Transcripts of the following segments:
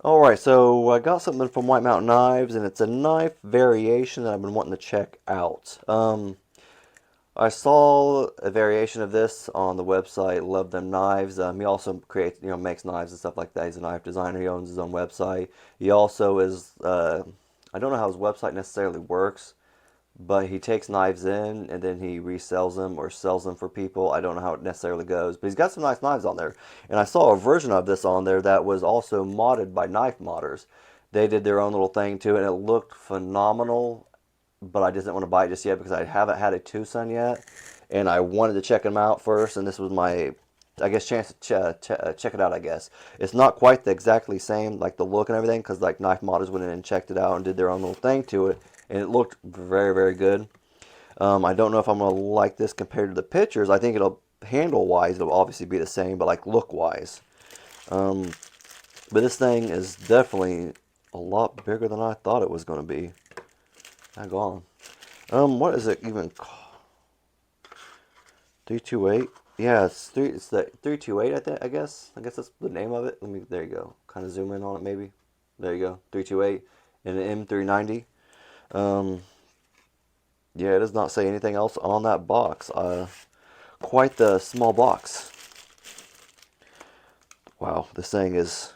Alright, so I got something from White Mountain Knives, and it's a knife variation that I've been wanting to check out. I saw a variation of this on the website, Love Them Knives. He also creates, makes knives and stuff like that. He's a knife designer. He owns his own website. He also is, I don't know how his website necessarily works, but he takes knives in and then he resells them or sells them for people. I don't know how it necessarily goes, but he's got some nice knives on there. And I saw a version of this on there that was also modded by knife modders. They did their own little thing to it, and it looked phenomenal, but I just didn't want to buy it just yet because I haven't had a Twosun yet, and I wanted to check them out first, and this was my, I guess, chance to check it out, I guess. It's not quite the exactly same, like the look and everything, because like knife modders went in and checked it out and did their own little thing to it, and it looked very, very good. I don't know if I'm going to like this compared to the pictures. I think it'll, handle-wise, it'll obviously be the same, but like look-wise. Um, but this thing is definitely a lot bigger than I thought it was going to be. Hang on. What is it even called? 328? Yeah, it's the 328, I think, I guess. I guess that's the name of it. There you go. Kind of zoom in on it maybe. There you go. 328 and an M390. Um, yeah, it does not say anything else on that box. Quite the small box. Wow, this thing is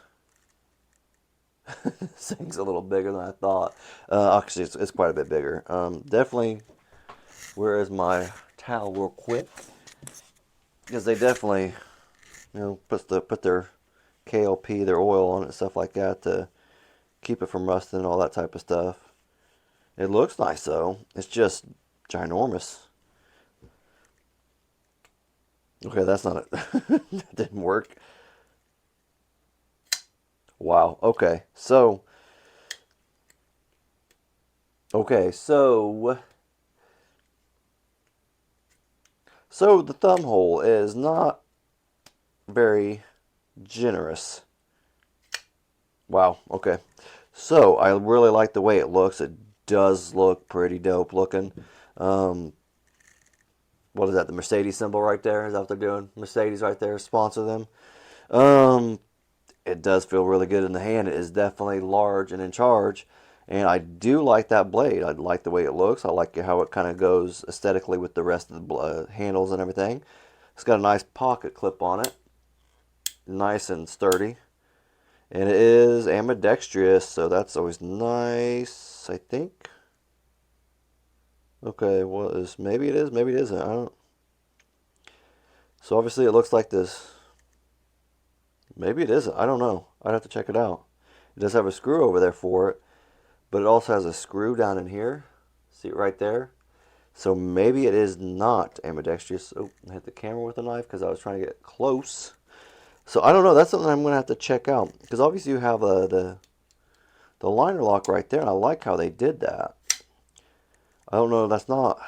this thing's a little bigger than I thought. Actually, it's quite a bit bigger. Definitely. Where is my towel, real quick? Because they definitely, put their KLP, their oil on it, and stuff like that to keep it from rusting and all that type of stuff. It looks nice though. It's just ginormous. Okay, that's not it. That didn't work. Wow. Okay, so the thumb hole is not very generous. Wow. Okay. So I really like the way it looks. It does look pretty dope looking. Um, what is that? The Mercedes symbol right there? Is that what they're doing? Mercedes right there. Sponsor them. Um, it does feel really good in the hand. It is definitely large and in charge. And I do like that blade. I like the way it looks. I like how it kind of goes aesthetically with the rest of the handles and everything. It's got a nice pocket clip on it. Nice and sturdy. And it is ambidextrous, so that's always nice, I think. Okay, well, maybe it is, maybe it isn't. I don't. So obviously it looks like this. Maybe it isn't. I don't know. I'd have to check it out. It does have a screw over there for it, but it also has a screw down in here. See it right there? So maybe it is not ambidextrous. Oh, I hit the camera with a knife because I was trying to get close. So I don't know. That's something I'm going to have to check out because obviously you have the liner lock right there, and I like how they did that. I don't know. That's not.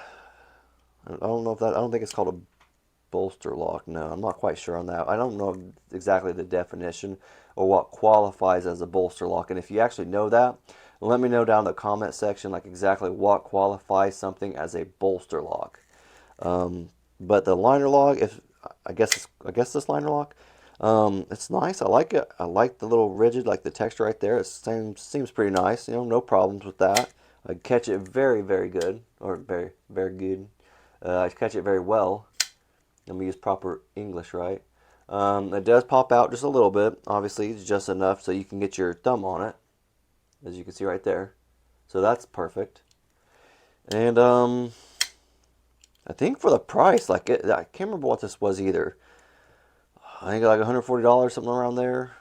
I don't know if that. I don't think it's called a bolster lock. No, I'm not quite sure on that. I don't know exactly the definition or what qualifies as a bolster lock. And if you actually know that, let me know down in the comment section, like exactly what qualifies something as a bolster lock. But the liner lock, if I guess this liner lock, it's nice. I like it. I like the little rigid, like the texture right there. It seems pretty nice. No problems with that. I catch it very, very good, or very, very good. I catch it very well. Let me use proper English, right? It does pop out just a little bit. Obviously, it's just enough so you can get your thumb on it, as you can see right there. So that's perfect. And I think for the price, I can't remember what this was either. I think like $140, something around there.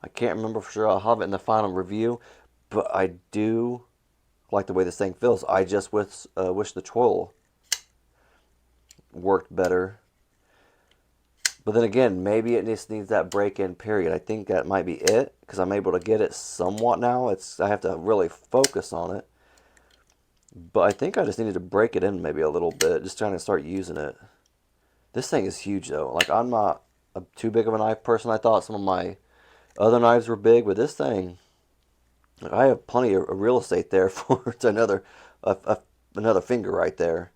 I can't remember for sure. I'll have it in the final review, but I do like the way this thing feels. I just wish the twirl worked better. But then again, maybe it just needs that break-in period. I think that might be it because I'm able to get it somewhat now. I have to really focus on it. But I think I just needed to break it in maybe a little bit, just trying to start using it. This thing is huge though. Like I'm not too big of a knife person. I thought some of my other knives were big, but this thing, like, I have plenty of real estate there for another finger right there.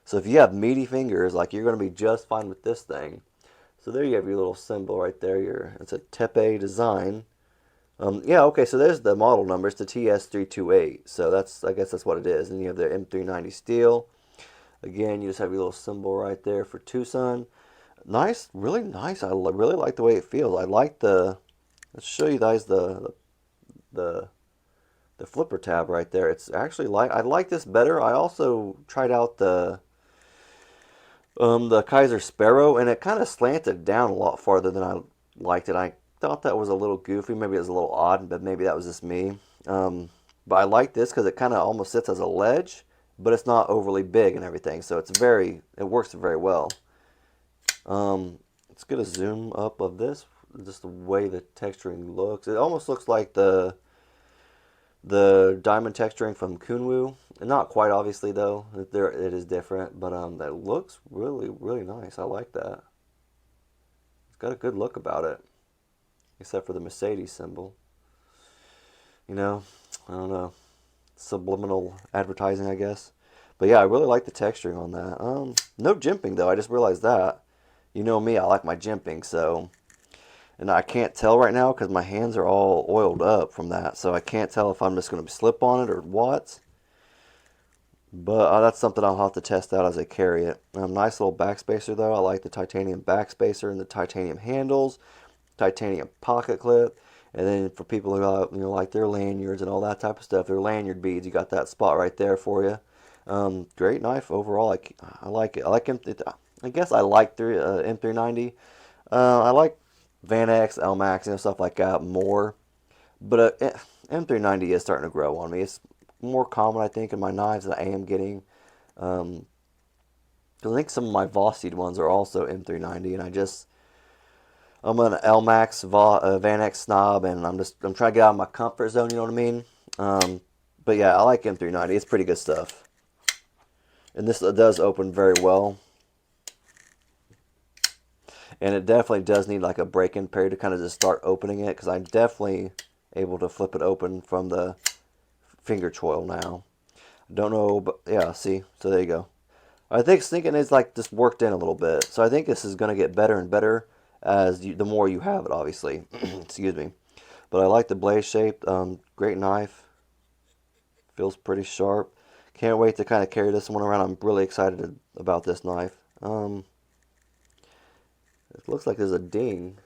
So if you have meaty fingers, like you're going to be just fine with this thing. So there you have your little symbol right there. It's a Tepe design. Yeah, okay, so there's the model number. It's the TS328. So I guess that's what it is. And you have the M390 steel. Again, you just have your little symbol right there for Twosun. Nice, really nice. Really like the way it feels. I like the. Let's show you guys the the flipper tab right there. It's actually I like this better. I also tried out the Kaiser Sparrow, and it kind of slanted down a lot farther than I liked it. I thought that was a little goofy. Maybe it was a little odd, but maybe that was just me. But I like this because it kind of almost sits as a ledge, but it's not overly big and everything. So it works very well. Let's get a zoom up of this. Just the way the texturing looks. It almost looks like the diamond texturing from Kunwu. Not quite, obviously, though. It is different, but that looks really, really nice. I like that. It's got a good look about it, except for the Mercedes symbol. You know, I don't know, subliminal advertising, I guess. But yeah, I really like the texturing on that. No jimping though. I just realized that. You know me, I like my jimping, so. And I can't tell right now because my hands are all oiled up from that, so I can't tell if I'm just going to slip on it or what. But that's something I'll have to test out as I carry it. Nice little backspacer though. I like the titanium backspacer and the titanium handles, titanium pocket clip, and then for people who like their lanyards and all that type of stuff, their lanyard beads, you got that spot right there for you. Great knife overall. I like it. I like him. I guess I like M390. I like Van X, LMAX, stuff like that more. But M390 is starting to grow on me. It's more common, I think, in my knives that I am getting. Um, I think some of my Voss ones are also M390, and I'm an LMAX Van X snob, and I'm trying to get out of my comfort zone. You know what I mean? But yeah, I like M390. It's pretty good stuff, and this does open very well. And it definitely does need like a break-in period to kind of just start opening it, because I'm definitely able to flip it open from the finger choil now. I don't know, but yeah, see, so there you go. I think sneaking is like just worked in a little bit, so I think this is going to get better and better the more you have it, obviously. Excuse me. But I like the blade shape. Great knife. Feels pretty sharp. Can't wait to kind of carry this one around. I'm really excited about this knife. It looks like there's a ding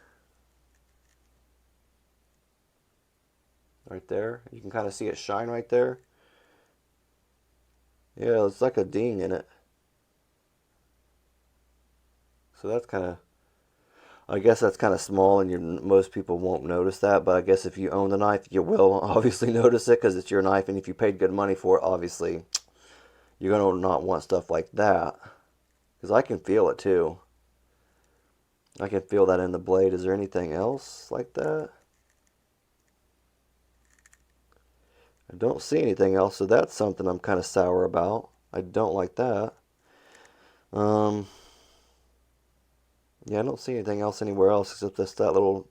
right there. You can kind of see it shine right there. Yeah, it's like a ding in it. So that's kind of, I guess that's kind of small, and most people won't notice that. But I guess if you own the knife, you will obviously notice it because it's your knife, and if you paid good money for it, obviously you're gonna not want stuff like that. Because I can feel it too. I can feel that in the blade. Is there anything else like that? I don't see anything else, so that's something I'm kind of sour about. I don't like that. Um, yeah, I don't see anything else anywhere else except just that little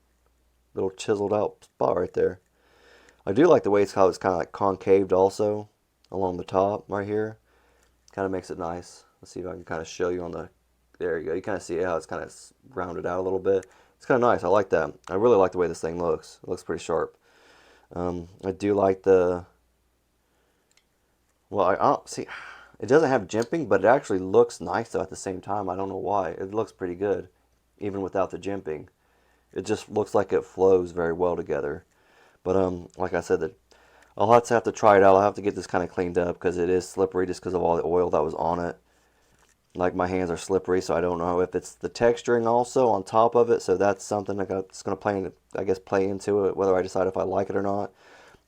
chiseled out spot right there. I do like the way it's how it's kind of like concaved also along the top right here. Kind of makes it nice. Let's see if I can kind of show you on the. There you go. You kind of see how it's kind of rounded out a little bit. It's kind of nice. I like that. I really like the way this thing looks. It looks pretty sharp. I do like the. Well, I don't see. It doesn't have jimping, but it actually looks nice though at the same time. I don't know why. It looks pretty good, even without the jimping. It just looks like it flows very well together. But like I said, I'll have to try it out. I'll have to get this kind of cleaned up because it is slippery just because of all the oil that was on it. Like my hands are slippery, so I don't know if it's the texturing also on top of it. So that's something that's going to play into it, whether I decide if I like it or not.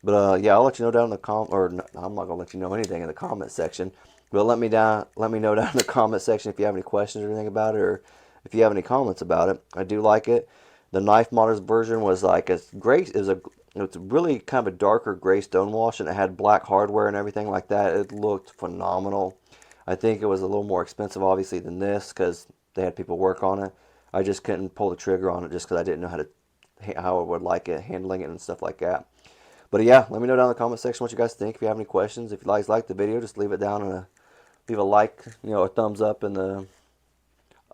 But yeah, I'll let you know down in the I'm not gonna let you know anything in the comment section. But let me know down in the comment section if you have any questions or anything about it, or if you have any comments about it. I do like it. The Knife Modders version was like a gray. It's really kind of a darker gray stonewash, and it had black hardware and everything like that. It looked phenomenal. I think it was a little more expensive, obviously, than this because they had people work on it. I just couldn't pull the trigger on it just because I didn't know how I would like it, handling it and stuff like that. But yeah, let me know down in the comment section what you guys think. If you have any questions, if you guys like the video, just leave it down and leave a like, a thumbs up in the.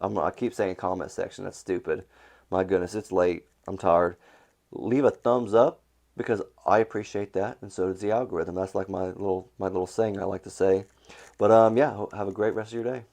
I keep saying comment section. That's stupid. My goodness, it's late. I'm tired. Leave a thumbs up because I appreciate that, and so does the algorithm. That's like my little saying I like to say. But yeah, have a great rest of your day.